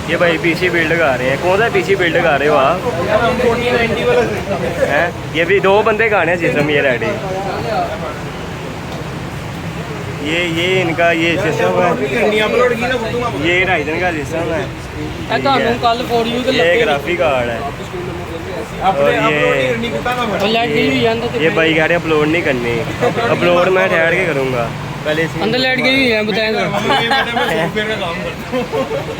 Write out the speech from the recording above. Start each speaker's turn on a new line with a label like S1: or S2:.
S1: ये भाई PC build कर रहे हैं। कौन सा पीसी बिल्ड कर रहे हो आप? हैं ये भी 2 बंदे का आने सिस्टम ये रेडी। ये इनका ये सिस्टम है, ये राइजन का सिस्टम है। ये ग्राफिक कार्ड है और ये भाई कह रहे अपलोड नहीं करनी। अपलोड मैं ठहर के करूँगा, पहले
S2: अंदर लाइट गई हुई है, बताएं